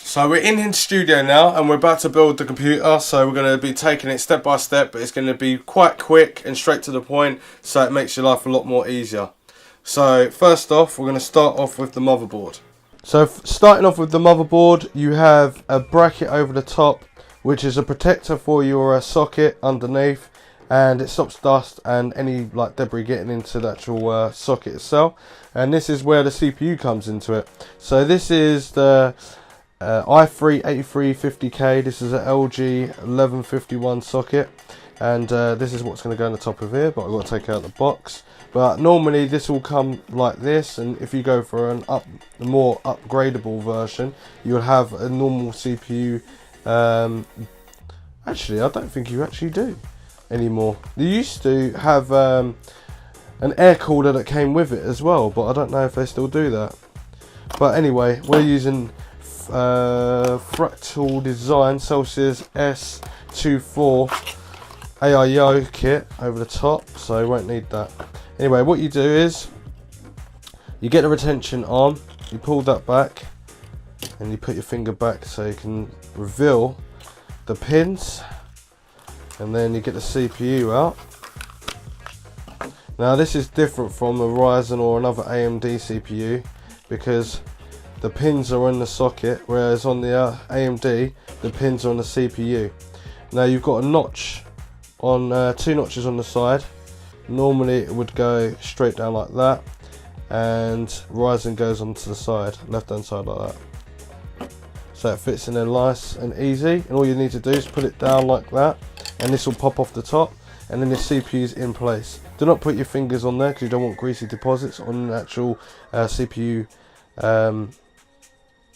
So we're in the studio now and we're about to build the computer, so we're going to be taking it step by step, but it's going to be quite quick and straight to the point, so it makes your life a lot more easier. So first off, we're going to start off with the motherboard. So starting off with the motherboard, you have a bracket over the top, which is a protector for your socket underneath, and it stops dust and any like debris getting into the actual socket itself. And this is where the CPU comes into it. So this is the i3 8350K. This is an LG 1151 socket, and this is what's going to go on the top of here, but I've got to take out the box. But normally this will come like this, and if you go for a more upgradable version, you'll have a normal CPU. Actually, I don't think you actually do anymore. You used to have an air cooler that came with it as well, but I don't know if they still do that. But anyway, we're using Fractal design Celsius S24 AIO kit over the top, so you won't need that. Anyway, what you do is you get the retention on, you pull that back and you put your finger back so you can reveal the pins, and then you get the CPU out. Now this is different from a Ryzen or another AMD CPU because the pins are in the socket, whereas on the AMD the pins are on the CPU. Now you've got a notch on, 2 notches on the side. Normally it would go straight down like that, and Ryzen goes onto the side, left hand side like that. So it fits in there nice and easy, and all you need to do is put it down like that, and this will pop off the top, and then the CPU is in place. Do not put your fingers on there because you don't want greasy deposits on the actual CPU.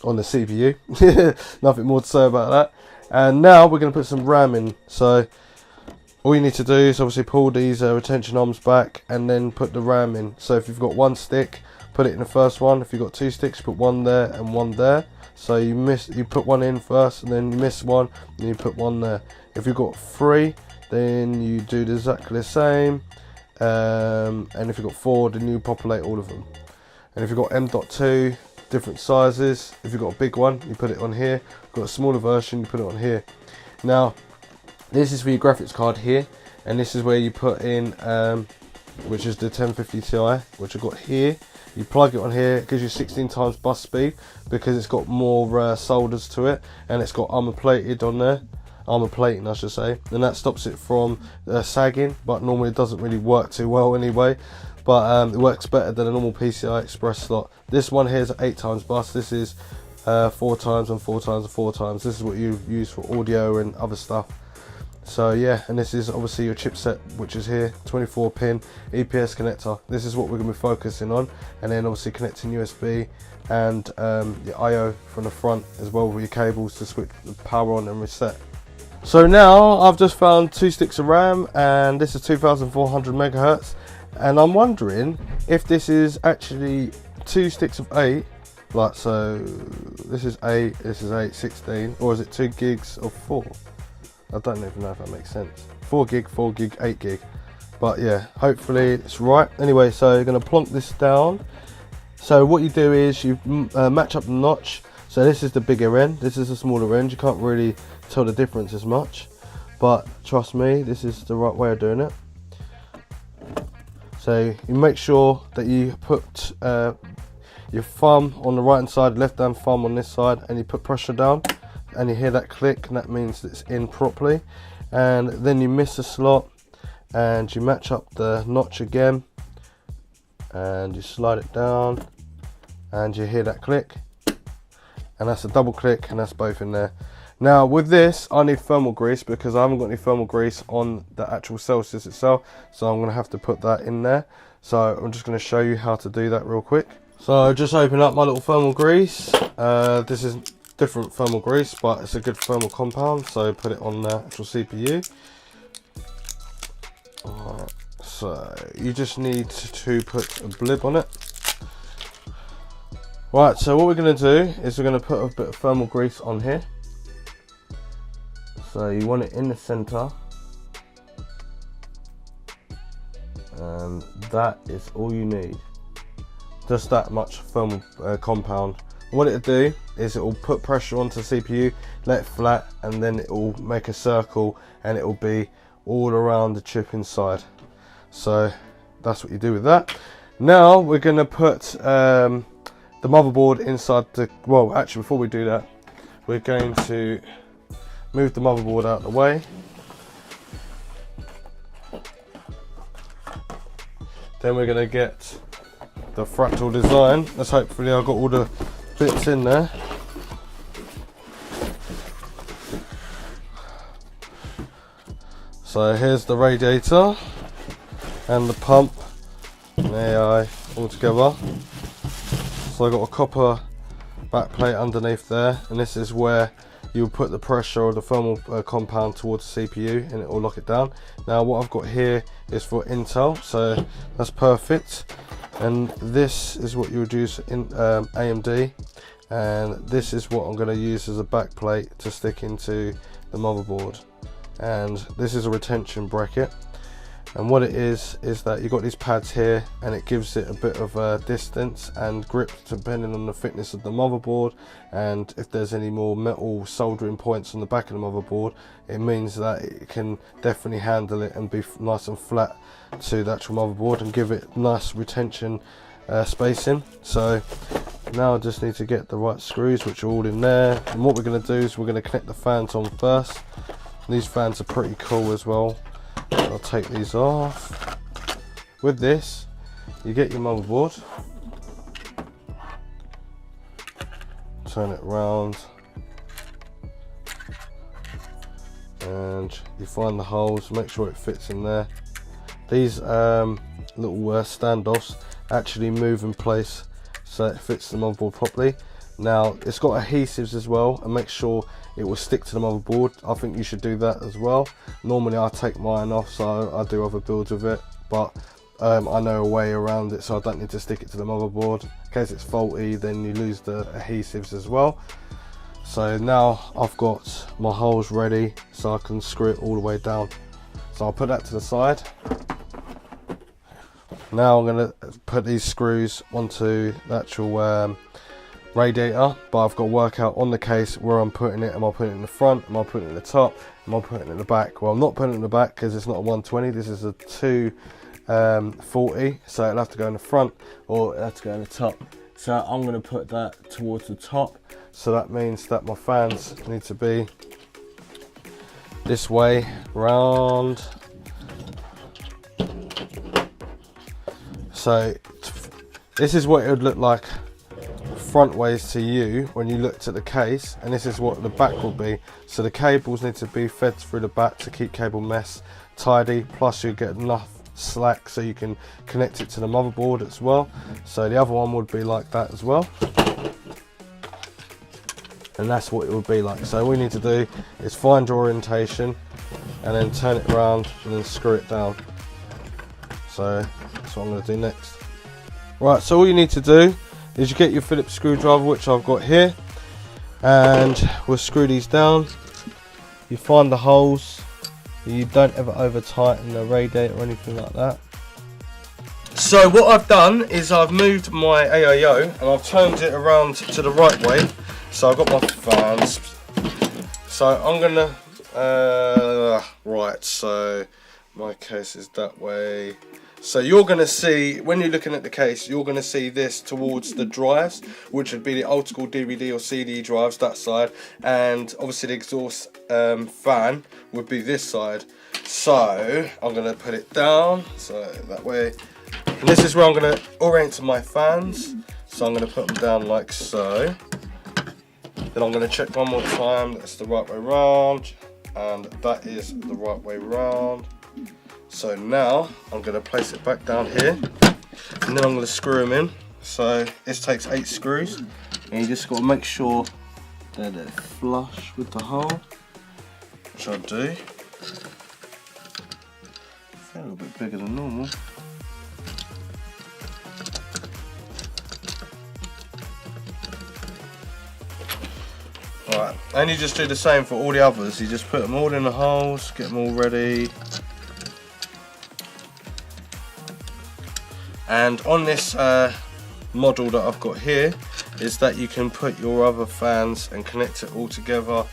On the CPU. Nothing more to say about that. And now we're going to put some RAM in. So all you need to do is obviously pull these retention arms back and then put the RAM in. So if you've got 1 stick, put it in the first one. If you've got 2 sticks, put 1 there and 1 there. So you put 1 in first, and then you miss 1, and you put 1 there. If you've got 3, then you do exactly the same. And if you've got 4, then you populate all of them. And if you've got M.2, different sizes. If you've got a big one, you put it on here. If you've got a smaller version, you put it on here. Now this is for your graphics card here, and this is where you put in which is the 1050 Ti, which I've got here. You plug it on here, it gives you 16 times bus speed because it's got more solders to it, and it's got armor plated on there, armor plating I should say, and that stops it from sagging, but normally it doesn't really work too well anyway. But it works better than a normal PCI Express slot. This one here is 8 times bus. This is 4 times and 4 times and 4 times. This is what you use for audio and other stuff. So yeah, and this is obviously your chipset, which is here, 24 pin EPS connector. This is what we're going to be focusing on, and then obviously connecting USB and your IO from the front as well with your cables to switch the power on and reset. So now I've just found 2 sticks of RAM, and this is 2400 megahertz. And I'm wondering if this is actually 2 sticks of 8, like so. This is 8, this is 8, 16, or is it 2 gigs of 4? I don't even know if that makes sense. 4 gig, 4 gig, 8 gig. But yeah, hopefully it's right. Anyway, so you're going to plonk this down. So what you do is you match up the notch. So this is the bigger end, this is the smaller end. You can't really tell the difference as much, but trust me, this is the right way of doing it. So you make sure that you put your thumb on the right hand side, left hand thumb on this side, and you put pressure down, and you hear that click, and that means it's in properly. And then you miss a slot, and you match up the notch again, and you slide it down, and you hear that click, and that's a double click, and that's both in there. Now with this, I need thermal grease because I haven't got any thermal grease on the actual Celsius itself, so I'm going to have to put that in there. So I'm just going to show you how to do that real quick. So just open up my little thermal grease. This is different thermal grease, but it's a good thermal compound, so put it on the actual CPU. So you just need to put a blib on it. Right, so what we're going to do is we're going to put a bit of thermal grease on here. So you want it in the center, and that is all you need. Just that much thermal compound What it'll do is it will put pressure onto the CPU, let it flat, and then it will make a circle, and it will be all around the chip inside. So that's what you do with that. Now we're going to put the motherboard inside the, well actually before we do that, we're going to move the motherboard out of the way. Then we're going to get the Fractal design. Let's hopefully I've got all the bits in there. So here's the radiator and the pump and the AI all together. So I've got a copper back plate underneath there, and this is where you'll put the pressure or the thermal compound towards the CPU, and it will lock it down. Now what I've got here is for Intel, so that's perfect. And this is what you would use in AMD, and this is what I'm going to use as a back plate to stick into the motherboard. And this is a retention bracket, and what it is that you've got these pads here, and it gives it a bit of distance and grip depending on the thickness of the motherboard, and if there's any more metal soldering points on the back of the motherboard, it means that it can definitely handle it and be nice and flat to the actual motherboard and give it nice retention spacing. So now I just need to get the right screws, which are all in there, and what we're going to do is we're going to connect the fans on first. These fans are pretty cool as well. I'll take these off. With this, you get your motherboard, turn it around, and you find the holes, make sure it fits in there. These little standoffs actually move in place so it fits the motherboard properly. Now it's got adhesives as well, and make sure it will stick to the motherboard. I think you should do that as well. Normally I take mine off, so I do other builds with it, but I know a way around it, so I don't need to stick it to the motherboard. In case it's faulty, then you lose the adhesives as well. So now I've got my holes ready, so I can screw it all the way down. So I'll put that to the side. Now I'm going to put these screws onto the actual radiator, but I've got to work out on the case where I'm putting it. Am I putting it in the front? Am I putting it in the top? Am I putting it in the back? Well, I'm not putting it in the back because it's not a 120. This is a 240, so it'll have to go in the front or it'll have to go in the top. So I'm going to put that towards the top. So that means that my fans need to be this way round. So this is what it would look like front ways to you when you looked at the case, and this is what the back will be. So the cables need to be fed through the back to keep cable mesh tidy, plus you get enough slack so you can connect it to the motherboard as well. So the other one would be like that as well, and that's what it would be like. So all we need to do is find your orientation and then turn it around and then screw it down. So that's what I'm going to do next. Right, so all you need to do is you get your Phillips screwdriver, which I've got here, and we'll screw these down. You find the holes, you don't ever over tighten the radiator or anything like that. So what I've done is I've moved my AIO and I've turned it around to the right way. So I've got my fans. So I'm gonna right, so my case is that way. So you're going to see, when you're looking at the case, you're going to see this towards the drives, which would be the old school DVD or CD drives, that side, and obviously the exhaust fan would be this side. So I'm going to put it down, so that way, and this is where I'm going to orient to my fans. So I'm going to put them down like so. Then I'm going to check one more time, that's the right way round, and that is the right way round. So now I'm going to place it back down here, and then I'm going to screw them in. So this takes 8 screws, and you just got to make sure that they're flush with the hole, which I do. They're a little bit bigger than normal. Right, and you just do the same for all the others. You just put them all in the holes, get them all ready. And on this model that I've got here, is that you can put your other fans and connect it all together,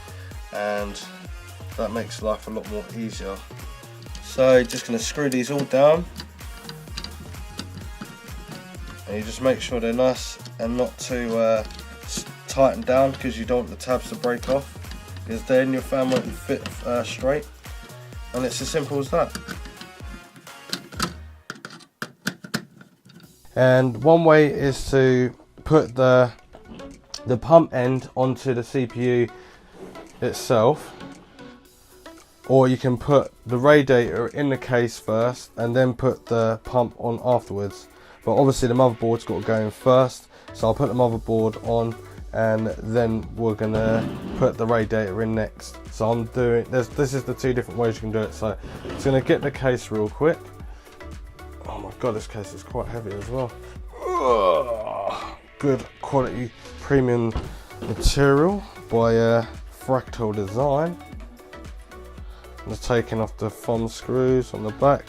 and that makes life a lot more easier. So just going to screw these all down, and you just make sure they're nice and not too tightened down, because you don't want the tabs to break off, because then your fan won't fit straight. And it's as simple as that. And one way is to put the pump end onto the CPU itself, or you can put the radiator in the case first and then put the pump on afterwards. But obviously the motherboard's got to go in first, so I'll put the motherboard on and then we're gonna put the radiator in next. So I'm doing this is the two different ways you can do it. So I'm just gonna get the case real quick. Oh my god, this case is quite heavy as well. Ugh. Good quality premium material by Fractal Design. I'm just taking off the thumb screws on the back.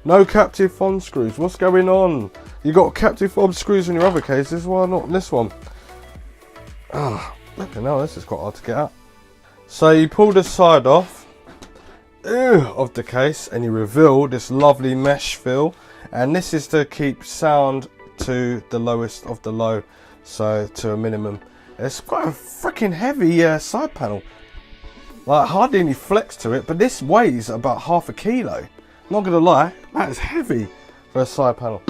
No captive thumb screws. What's going on? You got captive thumb screws in your other cases. Why not in this one? Ah, flipping hell, this is quite hard to get out. So you pull the side off of the case and you reveal this lovely mesh fill, and this is to keep sound to the lowest of the low, so to a minimum. It's quite a freaking heavy side panel, like hardly any flex to it, but this weighs about ½ kilo. Not gonna lie, that is heavy for a side panel.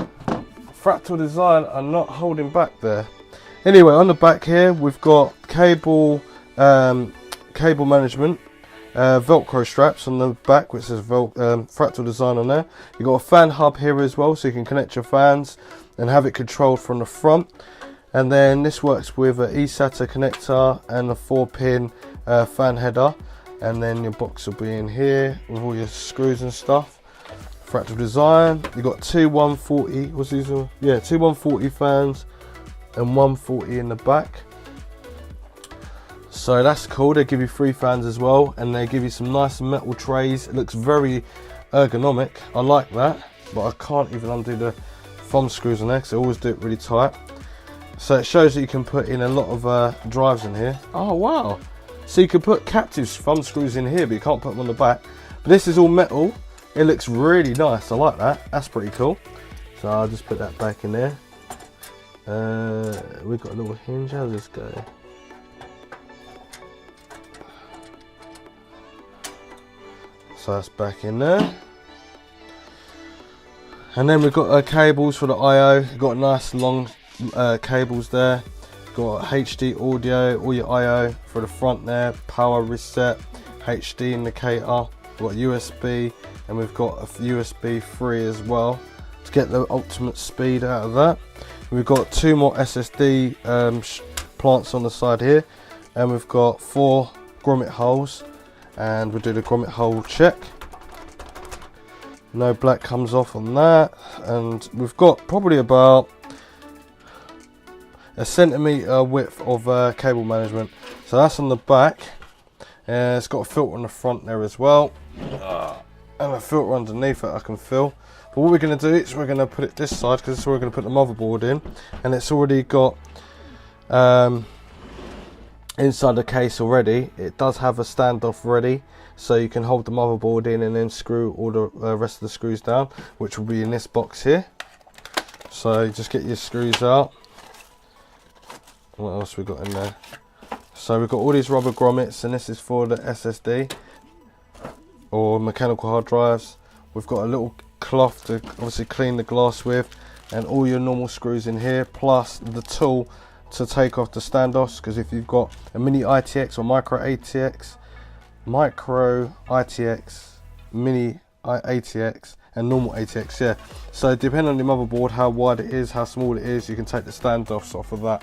Fractal Design are not holding back there. Anyway, on the back here we've got cable management, Velcro straps on the back which says Fractal Design on there. You've got a fan hub here as well, so you can connect your fans and have it controlled from the front. And then this works with an eSATA connector and a 4-pin fan header. And then your box will be in here with all your screws and stuff. Fractal Design. You've got two 140, what's these? Yeah, two 140 fans and 140 in the back. So that's cool. They give you 3 fans as well, and they give you some nice metal trays. It looks very ergonomic. I like that, but I can't even undo the thumb screws on there because I always do it really tight. So it shows that you can put in a lot of drives in here. Oh wow. So you can put captive thumb screws in here, but you can't put them on the back. But this is all metal. It looks really nice. I like that. That's pretty cool. So I'll just put that back in there. We've got a little hinge. How does this go? So that's back in there. And then we've got cables for the I/O. We've got nice long cables there. Got HD audio, all your I/O for the front there, power reset, HD indicator. We've got USB, and we've got a USB 3 as well to get the ultimate speed out of that. We've got 2 more SSD plants on the side here, and we've got 4 grommet holes, and we'll do the grommet hole check. No black comes off on that, and we've got probably about a centimetre width of cable management. So that's on the back. It's got a filter on the front there as well, and a filter underneath it I can fill. But what we're going to do is we're going to put it this side, because this is where we're going to put the motherboard in, and it's already got inside the case already. It does have a standoff ready, so you can hold the motherboard in and then screw all the rest of the screws down, which will be in this box here. So just get your screws out. What else we got in there? So we've got all these rubber grommets, and this is for the SSD or mechanical hard drives. We've got a little cloth to obviously clean the glass with, and all your normal screws in here, plus the tool to take off the standoffs, because if you've got a mini ITX or micro ATX, mini ATX and normal ATX, yeah. So depending on your motherboard, how wide it is, how small it is, you can take the standoffs off of that.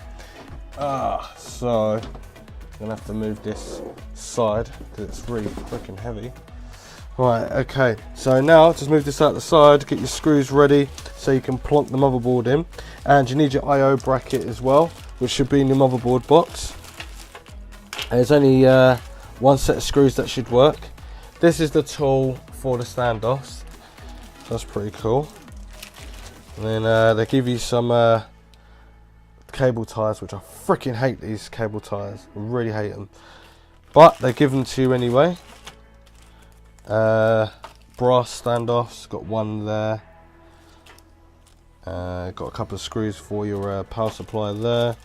So I'm gonna have to move this side because it's really freaking heavy. Right, okay, so now just move this out the side, get your screws ready so you can plonk the motherboard in, and you need your I/O bracket as well, which should be in your motherboard box. And there's only 1 set of screws that should work. This is the tool for the standoffs. That's pretty cool. And then they give you some cable ties, which I freaking hate these cable ties. I really hate them. But they give them to you anyway. Brass standoffs, got one there. Got a couple of screws for your power supply there.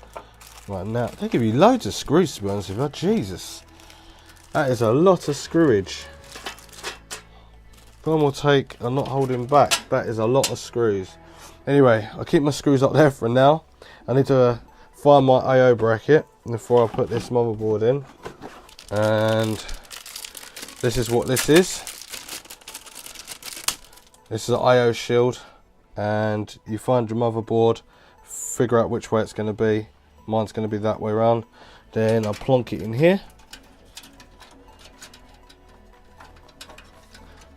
Right, now they give you loads of screws, to be honest with you. Jesus, that is a lot of screwage. But we'll take, I'm not holding back, that is a lot of screws. Anyway, I'll keep my screws up there for now. I need to find my I/O bracket before I put this motherboard in. And this is what this is. This is an I/O shield, and you find your motherboard, figure out which way it's going to be. Mine's going to be that way around. Then I'll plonk it in here.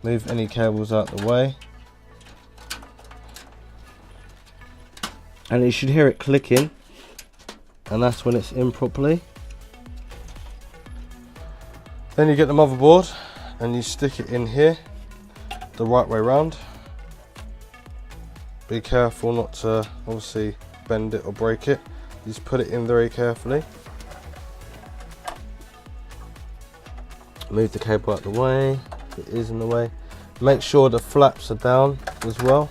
Move any cables out the way. And you should hear it clicking, and that's when it's in properly. Then you get the motherboard and you stick it in here the right way round. Be careful not to obviously bend it or break it. You just put it in very carefully. Move the cable out the way, if it is in the way. Make sure the flaps are down as well.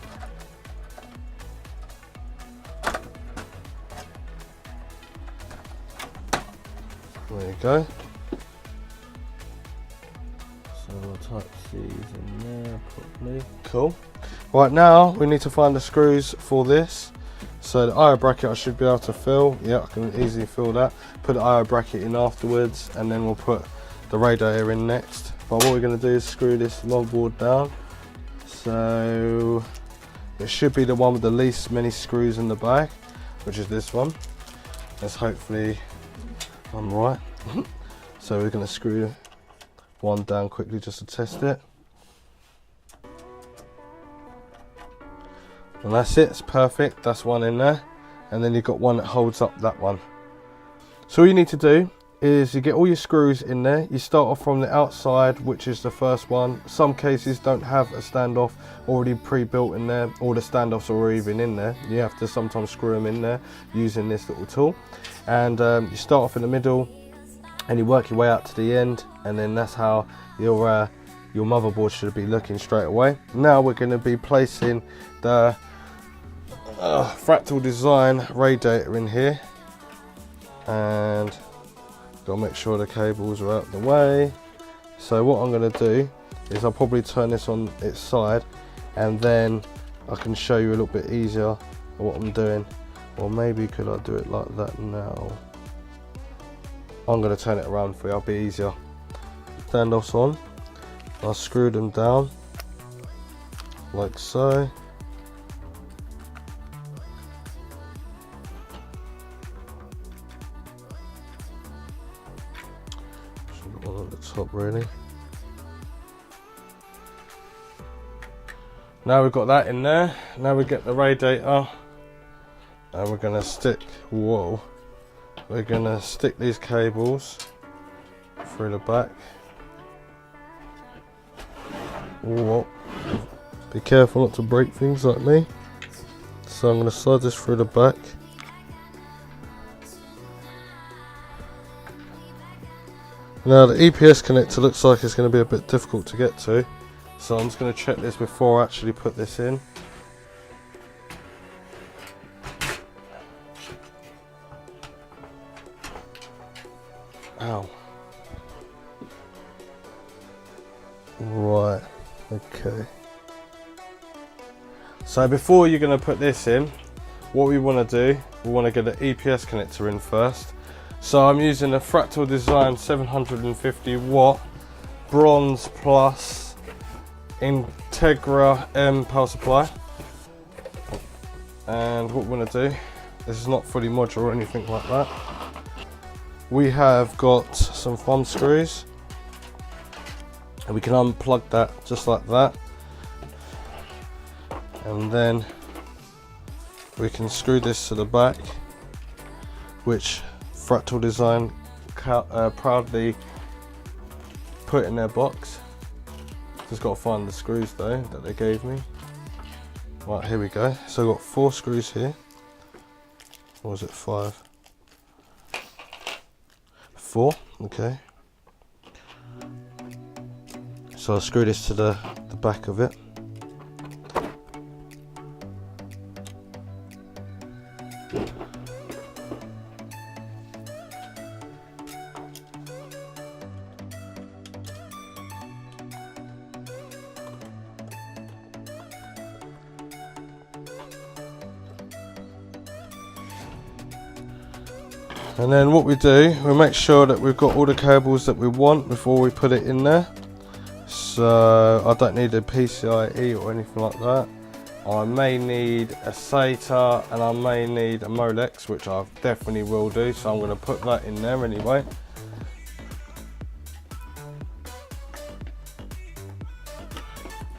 There you go. So we'll type these in there properly. Cool. Right, now we need to find the screws for this. So the I/O bracket I should be able to fill. Yeah, I can easily fill that. Put the I/O bracket in afterwards, and then we'll put the radiator in next. But what we're going to do is screw this motherboard down. So it should be the one with the least many screws in the back, which is this one. Let's hopefully I'm right. So we're going to screw one down quickly just to test it. And that's it, it's perfect. That's one in there. And then you've got one that holds up that one. So all you need to do is you get all your screws in there. You start off from the outside, which is the first one. Some cases don't have a standoff already pre-built in there, or the standoffs are even in there. You have to sometimes screw them in there using this little tool. And you start off in the middle and you work your way out to the end, and then that's how your motherboard should be looking straight away. Now we're going to be placing the Fractal design radiator in here, and got to make sure the cables are out of the way. So what I'm going to do is I'll probably turn this on its side, and then I can show you a little bit easier what I'm doing. Or maybe could I do it like that now? I'm going to turn it around for you, I'll be easier. Standoffs on, I'll screw them down like so. Should put one at the top really. Now we've got that in there. Now we get the radiator, and we're going to stick, whoa, we're going to stick these cables through the back. Whoa. Be careful not to break things like me. So I'm going to slide this through the back. Now the EPS connector looks like it's going to be a bit difficult to get to, so I'm just going to check this before I actually put this in. Ow. Right, okay. So before you're going to put this in, what we want to do, we want to get the EPS connector in first. So I'm using a Fractal Design 750 watt Bronze Plus Integra M power supply. And what we're going to do, this is not fully modular or anything like that. We have got some thumb screws, and we can unplug that just like that, and then we can screw this to the back, which Fractal Design proudly put in their box. Just got to find the screws though that they gave me. Right, here we go. So I've got 4 screws here. Or was it 5? 4, okay. So I'll screw this to the back of it. And then what we do, we make sure that we've got all the cables that we want before we put it in there. So I don't need a PCIe or anything like that. I may need a SATA and I may need a Molex, which I definitely will do, so I'm going to put that in there anyway.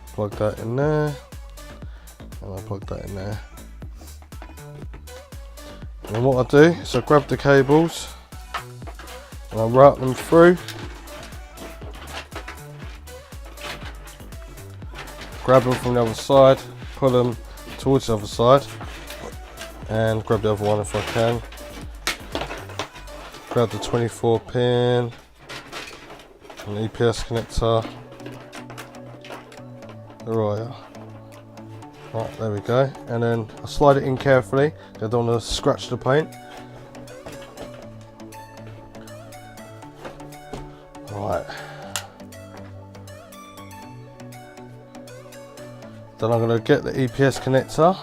Plug that in there, and I'll plug that in there. And what I do is I grab the cables and I route them through. Grab them from the other side, pull them towards the other side, and grab the other one if I can. Grab the 24 pin, an EPS connector. There we are. Right, there we go. And then I slide it in carefully. I don't want to scratch the paint. Right. Then I'm going to get the EPS connector,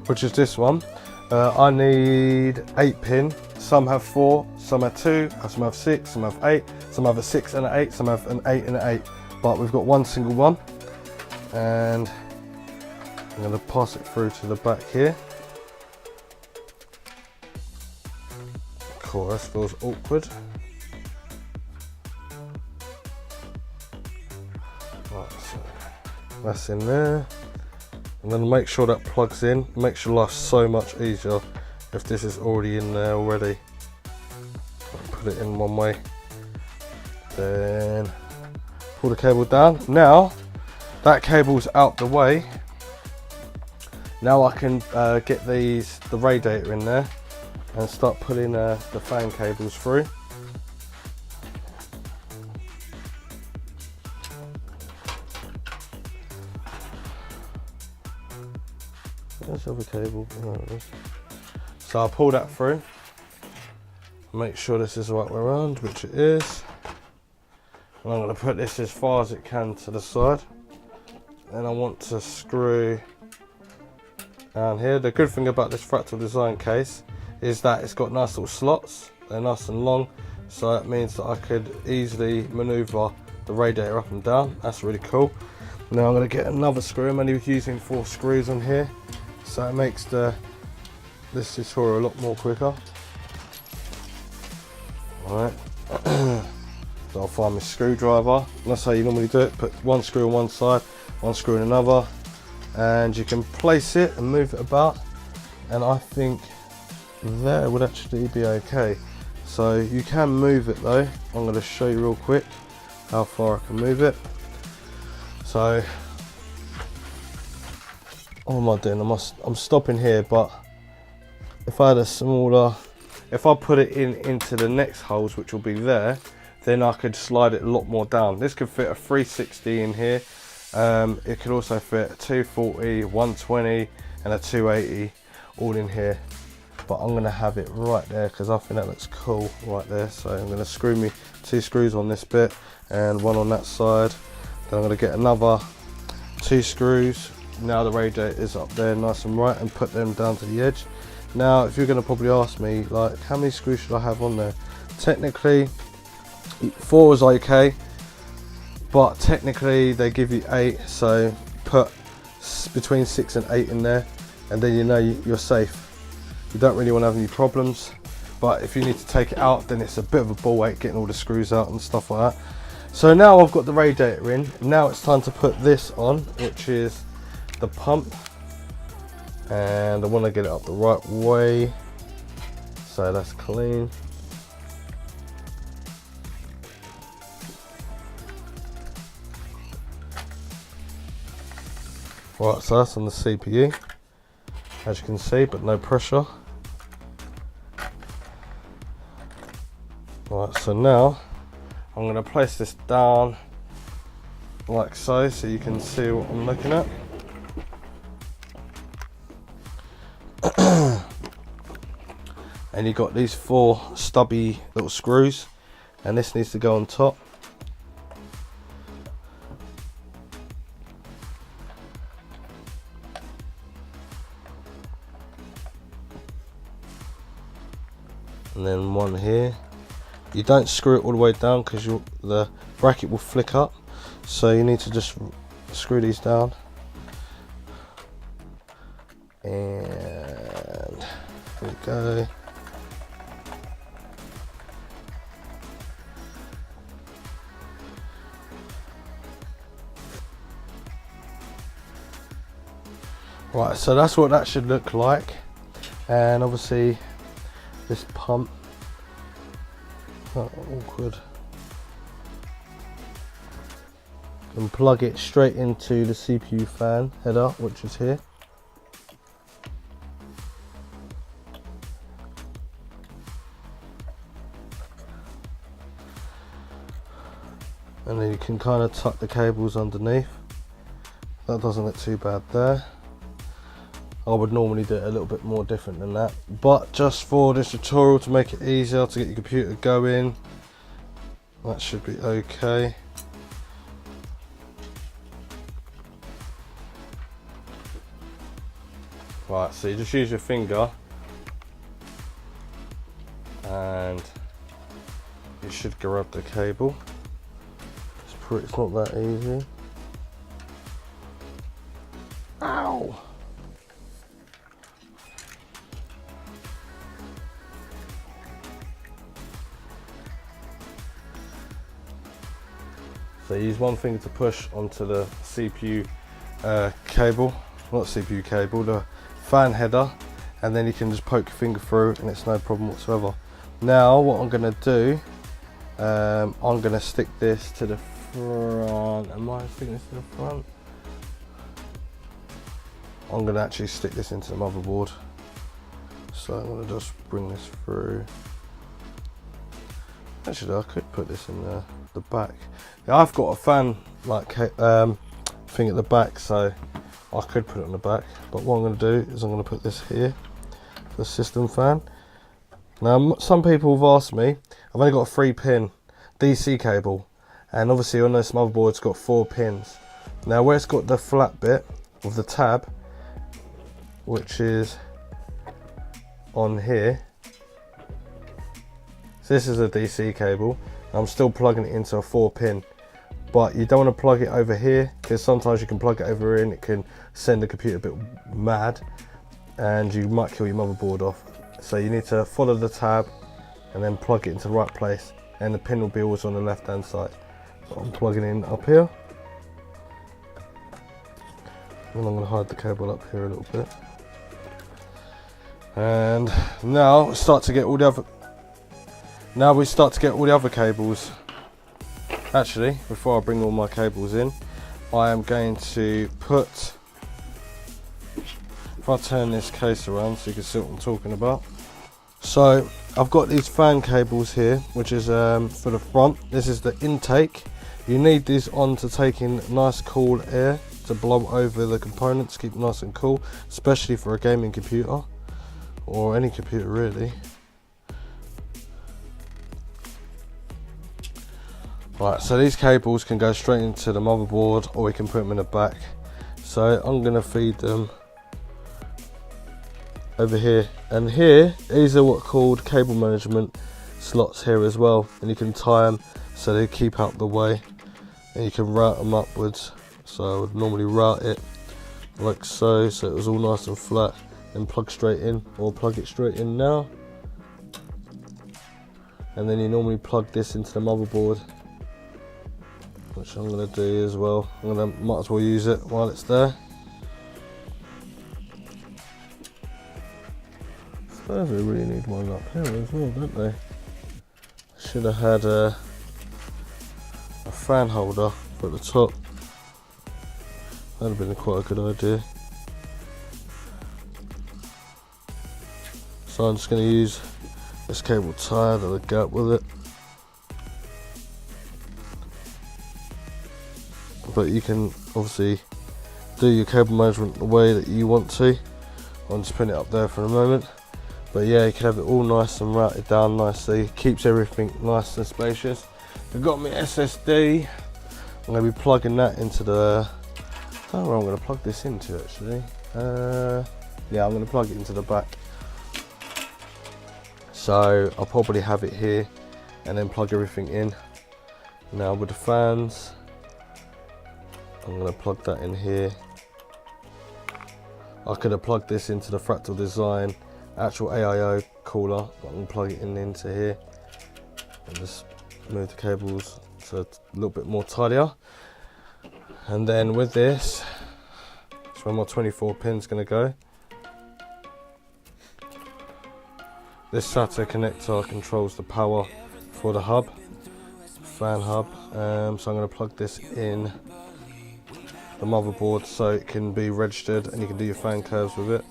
which is this one. I need 8 pin. Some have 4, some have 2, some have 6, some have 8, some have a 6 and an 8, some have an 8 and an 8. But we've got one single one. And I'm going to pass it through to the back here. Cool, that feels awkward. Right, so that's in there. I'm going to make sure that plugs in. Makes your life so much easier if this is already in there already. Put it in one way. Then pull the cable down. Now that cable's out the way. Now I can get the radiator in there and start pulling the fan cables through. There's the other cable. Oh, there it is. So I'll pull that through. Make sure this is the right way around, which it is. And I'm going to put this as far as it can to the side. And I want to screw down here. The good thing about this Fractal design case is that it's got nice little slots. They're nice and long, so that means that I could easily maneuver the radiator up and down. That's really cool. Now I'm going to get another screw. I'm only using 4 screws on here, so it makes this tutorial a lot more quicker. Alright. So I'll find my screwdriver. That's how you normally do it. Put one screw on one side, one screw in another, and you can place it and move it about, and I think that would actually be okay. So you can move it though. I'm going to show you real quick how far I can move it. So what am I doing? I'm stopping here, but if I had a smaller, if I put it into the next holes, which will be there, then I could slide it a lot more down. This could fit a 360 in here. It could also fit a 240, 120 and a 280 all in here. But I'm going to have it right there because I think that looks cool right there. So I'm going to screw me 2 screws on this bit and 1 on that side. Then I'm going to get another 2 screws. Now the radiator is up there nice and right, and put them down to the edge. Now if you're going to probably ask me, like, how many screws should I have on there? Technically 4 is okay, but technically they give you 8, so put between 6 and 8 in there, and then you know you're safe. You don't really want to have any problems, but if you need to take it out, then it's a bit of a ball ache getting all the screws out and stuff like that. So now I've got the radiator in. Now it's time to put this on, which is the pump, and I want to get it up the right way, so that's clean. Right, so that's on the CPU, as you can see, but no pressure. Right, so now I'm going to place this down like so you can see what I'm looking at. And you've got these 4 stubby little screws, and this needs to go on top. And then one here. You don't screw it all the way down because the bracket will flick up, so you need to just screw these down. And here we go. Right, so that's what that should look like. And obviously this pump, oh, awkward, can plug it straight into the CPU fan header, which is here. And then you can kind of tuck the cables underneath. That doesn't look too bad there. I would normally do it a little bit more different than that, but just for this tutorial, to make it easier to get your computer going, that should be okay. Right, so you just use your finger and you should grab the cable. It's not that easy. Ow! So use one finger to push onto the CPU cable, not CPU cable, the fan header, and then you can just poke your finger through and it's no problem whatsoever. Now what I'm going to do, I'm going to stick this to the front. Am I sticking this to the front? I'm going to actually stick this into the motherboard. So I'm going to just bring this through. Actually, I could put this in the back. Yeah, I've got a fan like thing at the back, so I could put it on the back. But what I'm going to do is I'm going to put this here, the system fan. Now, some people have asked me, I've only got a 3-pin DC cable, and obviously on this motherboard it's got 4 pins. Now, where it's got the flat bit of the tab, which is on here, so this is a DC cable. I'm still plugging it into a 4-pin, but you don't want to plug it over here because sometimes you can plug it over here and it can send the computer a bit mad and you might kill your motherboard off. So you need to follow the tab and then plug it into the right place, and the pin will be always on the left hand side. So I'm plugging in up here, and I'm going to hide the cable up here a little bit. And now we start to get all the other cables. Actually, before I bring all my cables in, I am going to put, if I turn this case around so you can see what I'm talking about. So I've got these fan cables here, which is for the front. This is the intake. You need these on to take in nice cool air to blow over the components, keep it nice and cool, especially for a gaming computer or any computer really. Right, so these cables can go straight into the motherboard, or we can put them in the back. So I'm going to feed them over here, and here these are what are called cable management slots here as well, and you can tie them so they keep out the way, and you can route them upwards. So I would normally route it like so, so it was all nice and flat, and plug straight in, or plug it straight in now. And then you normally plug this into the motherboard, which I'm going to do as well. Might as well use it while it's there. I suppose we really need one up here as well, don't they? Should have had a fan holder at the top. That would have been quite a good idea. So I'm just going to use this cable tie that I got with it. But you can obviously do your cable management the way that you want to. I'll just pin it up there for a moment. But yeah, you can have it all nice and routed down nicely. Keeps everything nice and spacious. I've got my SSD. I'm going to be plugging that into the... I don't know where I'm going to plug this into actually. Yeah, I'm going to plug it into the back. So I'll probably have it here and then plug everything in. Now with the fans, I'm going to plug that in here. I could have plugged this into the Fractal Design actual AIO cooler, but I'm going to plug it into here and just move the cables so it's a little bit more tidier. And then with this, that's where my 24 pin's going to go. This SATA connector controls the power for the hub, fan hub. So I'm going to plug this in the motherboard so it can be registered and you can do your fan curves with it.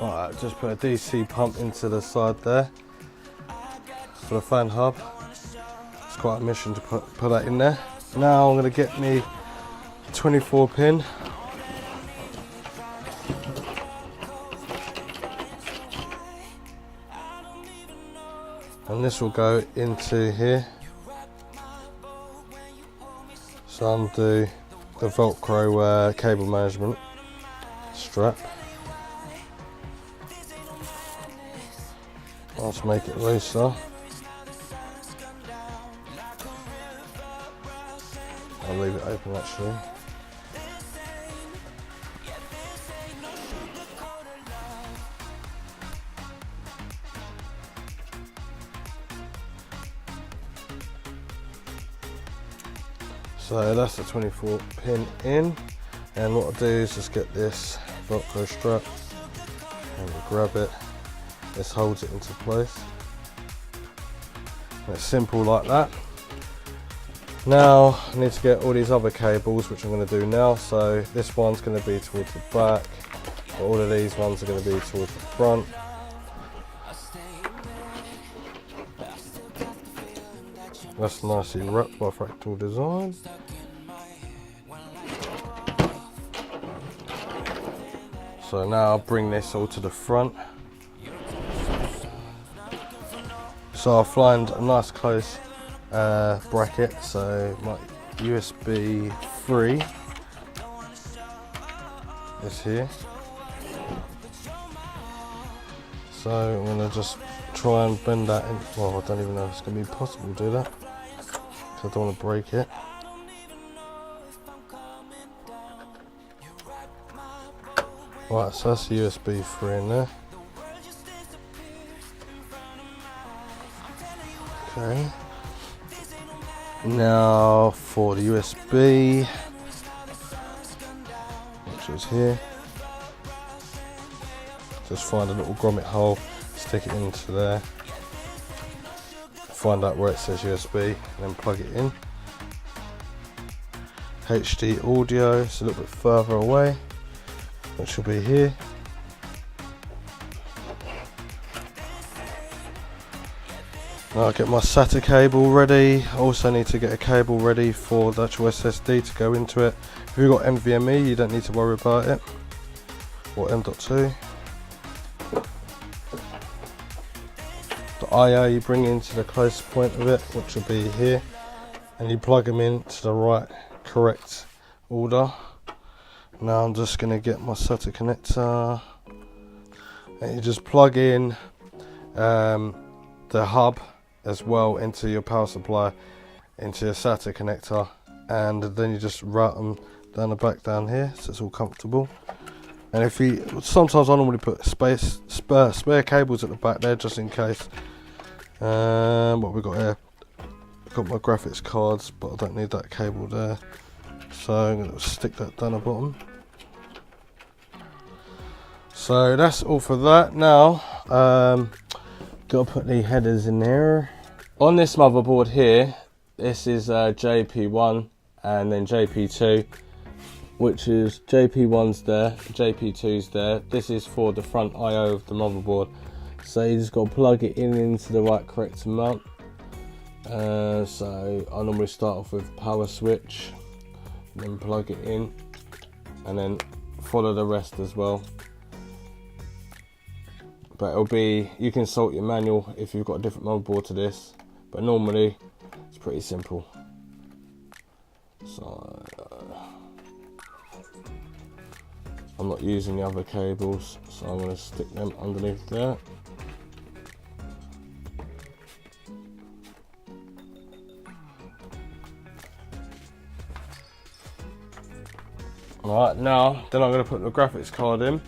Alright, just put a DC pump into the side there for the fan hub. It's quite a mission to put that in there. Now I'm going to get me 24 pin. And this will go into here. So I'll do the Velcro cable management strap. I'll just make it looser. I'll leave it open actually. So that's the 24 pin in, and what I'll do is just get this Velcro strap and we'll grab it. This holds it into place. And it's simple like that. Now I need to get all these other cables, which I'm going to do now. So this one's going to be towards the back, all of these ones are going to be towards the front. That's nicely wrapped by Fractal Design. So now I'll bring this all to the front. So I'll find a nice close bracket, so my USB 3 is here. So I'm going to just try and bend that in. Well, I don't even know if it's going to be possible to do that, because I don't want to break it. Right, so that's the USB 3 in there. Okay. Now for the USB, which is here. Just find a little grommet hole, stick it into there, find out where it says USB, and then plug it in. HD audio, it's a little bit further away, which will be here. Now I'll get my SATA cable ready. I also need to get a cable ready for the actual SSD to go into it. If you've got NVMe, you don't need to worry about it, or M.2. The I/O you bring into the closest point of it, which will be here, and you plug them into the right, correct order. Now I'm just going to get my SATA connector, and you just plug in the hub as well into your power supply, into your SATA connector, and then you just route them down the back down here so it's all comfortable. And if you, sometimes I normally put spare cables at the back there just in case. What we got here, I've got my graphics cards, but I don't need that cable there, so I'm going to stick that down the bottom. So that's all for that. Now got to put the headers in there. On this motherboard here, this is JP1 and then JP2. which is JP1's there, JP2's there. This is for the front I/O of the motherboard. So you just got to plug it in into the right correct amount. So I normally start off with power switch, then plug it in, and then follow the rest as well. But it'll be, you can consult your manual if you've got a different motherboard to this, but normally it's pretty simple. So I'm not using the other cables, so I'm going to stick them underneath there. Alright, now then I'm going to put the graphics card in.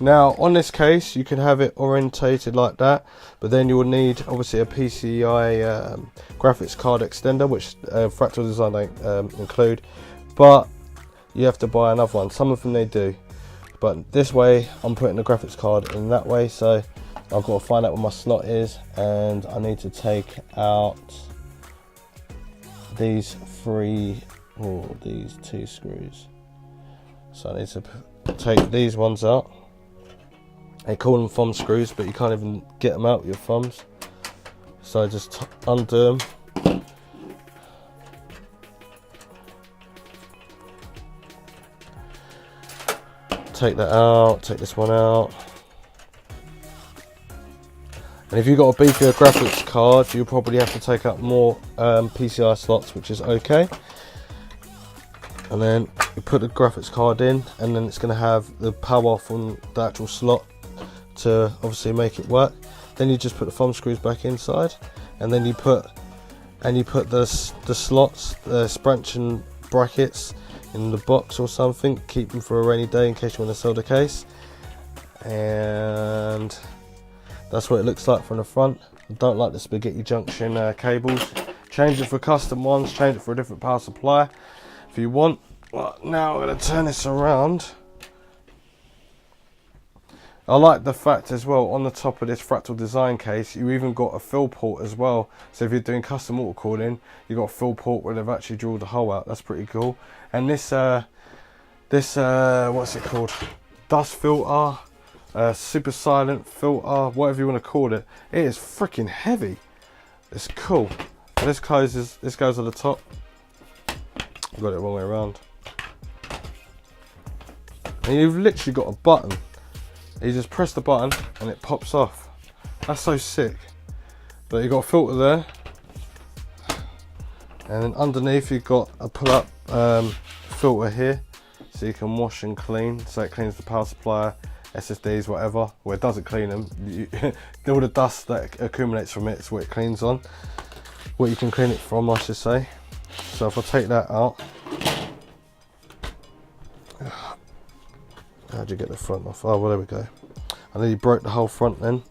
Now on this case you can have it orientated like that, but then you will need obviously a PCI graphics card extender, which Fractal Design don't include, but you have to buy another one. Some of them they do, but this way I'm putting the graphics card in that way, so I've got to find out where my slot is, and I need to take out these these two screws. So I need to take these ones out. They call them thumb screws, but you can't even get them out with your thumbs. So I just undo them. Take that out, take this one out. And if you've got a beefier graphics card, you'll probably have to take out more PCI slots, which is okay. And then you put the graphics card in, and then it's going to have the power from the actual slot to obviously make it work. Then you just put the thumb screws back inside, and then you put the slots, the spansion brackets in the box or something. Keep them for a rainy day in case you want to sell the case. And that's what it looks like from the front. I don't like the spaghetti junction cables. Change it for custom ones, change it for a different power supply if you want. Well, now I'm going to turn this around. I like the fact as well, on the top of this Fractal Design case, you even got a fill port as well. So if you're doing custom water cooling, you've got a fill port where they've actually drilled a hole out. That's pretty cool. And this what's it called? Dust filter, super silent filter, whatever you want to call it. It is freaking heavy. It's cool. So this closes, this goes on the top. I've got it wrong way around. And you've literally got a button. You just press the button and it pops off. That's so sick. But you've got a filter there, and then underneath you've got a pull-up filter here, so you can wash and clean. So it cleans the power supply, SSDs, whatever. Well, it doesn't clean them. All the dust that accumulates from it is what it cleans on. What you can clean it from, I should say. So if I take that out, how'd you get the front off? Oh, well, there we go. I nearly broke the whole front then.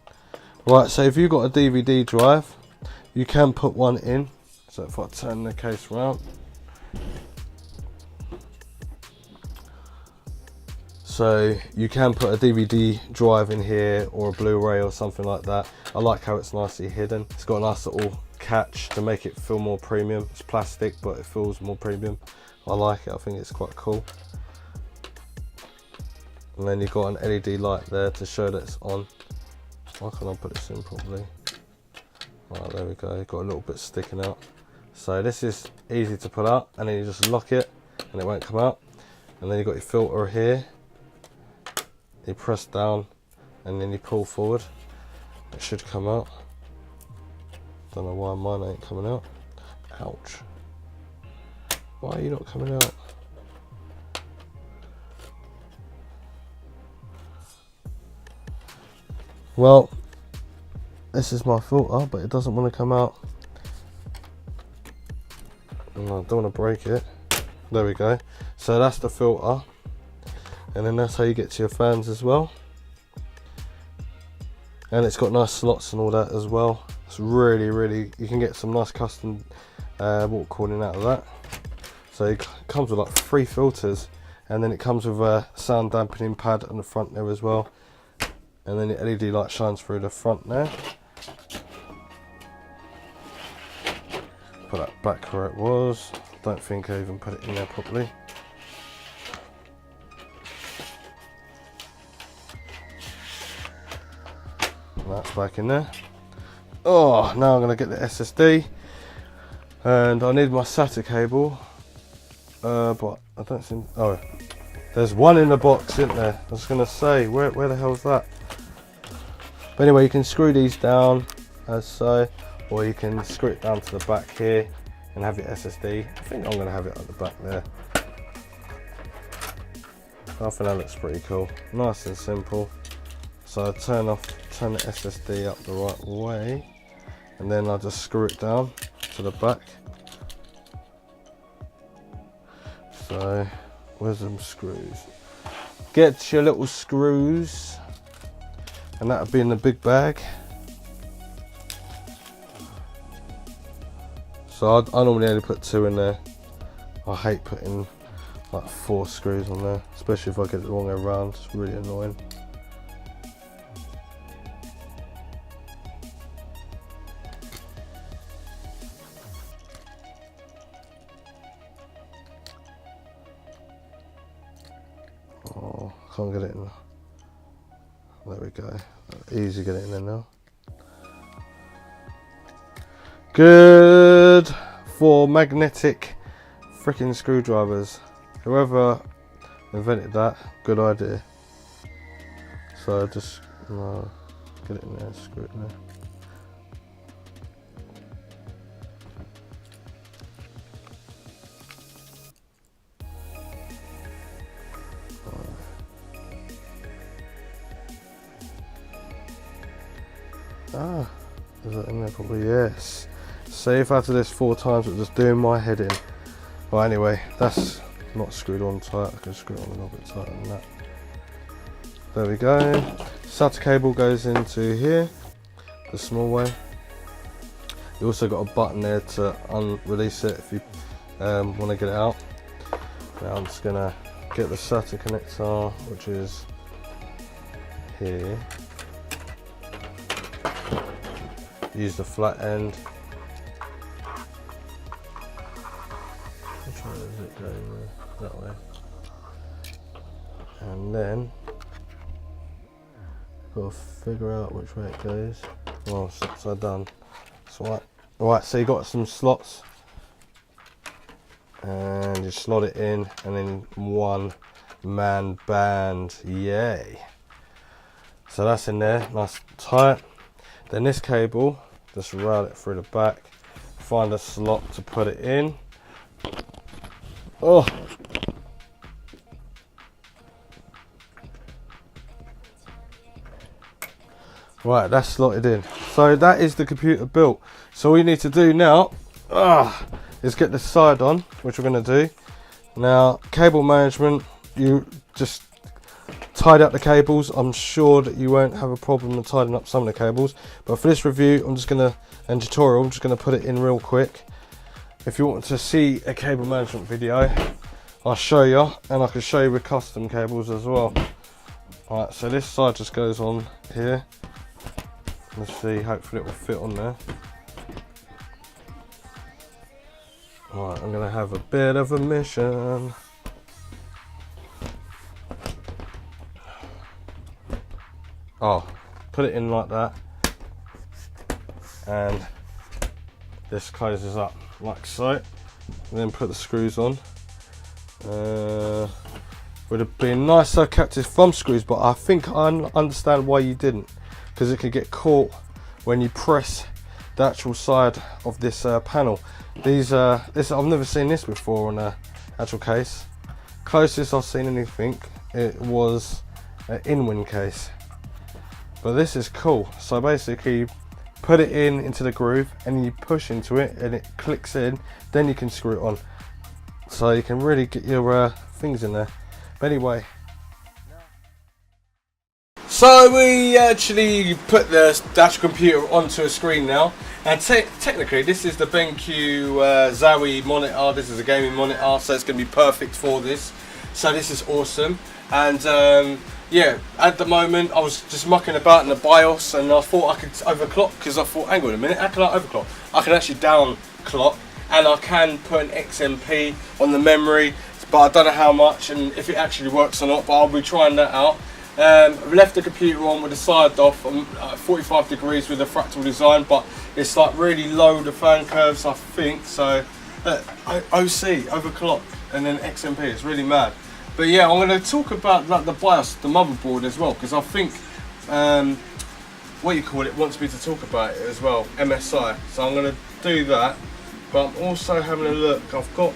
Right, so if you've got a DVD drive, you can put one in. So if I turn the case around, so you can put a DVD drive in here, or a Blu-ray or something like that. I like how it's nicely hidden. It's got a nice little catch to make it feel more premium. It's plastic, but it feels more premium. I like it. I think it's quite cool. And then you've got an LED light there to show that it's on. Why can't I put this in properly? Right, there we go. You've got a little bit sticking out. So this is easy to pull out, and then you just lock it and it won't come out. And then you've got your filter here. You press down and then you pull forward. It should come out. Don't know why mine ain't coming out. Ouch. Why are you not coming out? Well, this is my filter, but it doesn't want to come out. And I don't want to break it. There we go. So that's the filter. And then that's how you get to your fans as well. And it's got nice slots and all that as well. It's really, you can get some nice custom water cooling out of that. So it comes with like 3 filters, and then it comes with a sound dampening pad on the front there as well. And then the LED light shines through the front there. Put that back where it was. Don't think I even put it in there properly. That's back in there. Oh, now I'm going to get the SSD, and I need my SATA cable, but I don't think, oh, there's one in the box, isn't there? I was going to say, where the hell's that? But anyway, you can screw these down as so, or you can screw it down to the back here and have your SSD. I think I'm going to have it at the back there. I think that looks pretty cool, nice and simple. So I turn the SSD up the right way, and then I just screw it down to the back. So where's them screws? Get your little screws, and that'll be in the big bag. So I normally only put 2 in there. I hate putting like 4 screws on there, especially if I get it the wrong way around. It's really annoying. Oh, can't get it in. There we go. Easy to get it in there now. Good for magnetic freaking screwdrivers. Whoever invented that, good idea. So just get it in there, screw it in there. Ah, is that in there probably? Yes. See, if I had to do this 4 times, it was just doing my head in. Well, anyway, that's not screwed on tight. I can screw it on a little bit tighter than that. There we go. SATA cable goes into here, the small way. You also got a button there to release it if you want to get it out. Now I'm just gonna get the SATA connector, which is here. Use the flat end. Which way does it go? That way. And then got to figure out which way it goes. Well, it's upside down. That's right. Right, so you got some slots, and you slot it in, and then one man band. Yay! So that's in there, nice and tight. Then this cable, just route it through the back, find a slot to put it in. Oh! Right, that's slotted in. So that is the computer built. So all you need to do now is get the side on, which we're going to do. Now, cable management, you just tidy up the cables. I'm sure that you won't have a problem with tidying up some of the cables, but for this review and tutorial, I'm just going to put it in real quick. If you want to see a cable management video, I'll show you, and I can show you with custom cables as well. Alright, so this side just goes on here. Let's see, hopefully it will fit on there. Alright, I'm going to have a bit of a mission. Oh, put it in like that, and this closes up like so, and then put the screws on. Would have been nicer kept his thumb screws, but I think I understand why you didn't, because it could get caught when you press the actual side of this panel. This I've never seen this before on a actual case. Closest I've seen anything, it was an in-wing case. But this is cool. So basically, you put it into the groove, and you push into it, and it clicks in. Then you can screw it on. So you can really get your things in there. But anyway. So we actually put the actual computer onto a screen now. And technically, this is the BenQ Zowie monitor. This is a gaming monitor, so it's going to be perfect for this. So this is awesome. And yeah, at the moment I was just mucking about in the BIOS, and I thought I could overclock, because I thought, hang on a minute, how can I overclock? I can actually downclock, and I can put an XMP on the memory, but I don't know how much and if it actually works or not, but I'll be trying that out. I've left the computer on with the side off. I'm 45 degrees with the Fractal design, but it's like really low, the fan curves, I think. So OC, overclock, and then XMP, it's really mad. But yeah, I'm going to talk about like the BIOS, the motherboard as well, because I think what you call it wants me to talk about it as well, MSI. So I'm going to do that, but I'm also having a look. I've got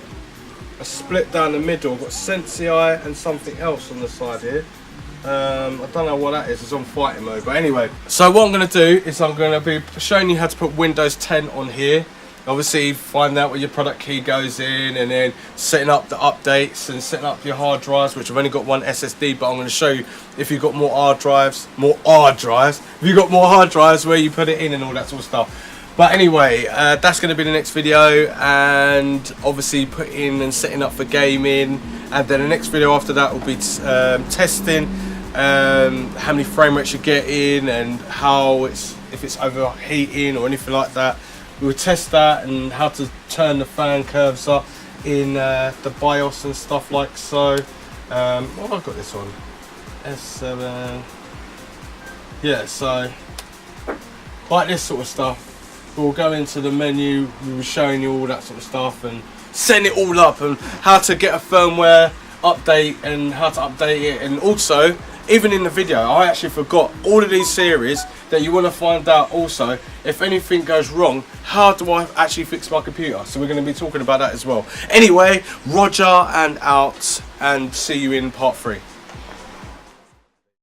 a split down the middle. I've got Sennheiser and something else on the side here. I don't know what that is. It's on fighting mode, but anyway. So what I'm going to do is I'm going to be showing you how to put Windows 10 on here. Obviously find out where your product key goes in, and then setting up the updates and setting up your hard drives, which I've only got one SSD, but I'm going to show you if you've got more hard drives, if you've got more hard drives, where you put it in and all that sort of stuff. But anyway, that's going to be the next video, and obviously putting and setting up for gaming, and then the next video after that will be testing how many frame rates you're getting and how if it's overheating or anything like that. We'll test that and how to turn the fan curves up in the BIOS and stuff like so. What have I got this on? S7. Yeah, so like this sort of stuff. We'll go into the menu, we'll be showing you all that sort of stuff and setting it all up and how to get a firmware update and how to update it. And also, even in the video, I actually forgot all of these series that you want to find out also if anything goes wrong, how do I actually fix my computer? So we're going to be talking about that as well. Anyway, Roger and out, and see you in part 3.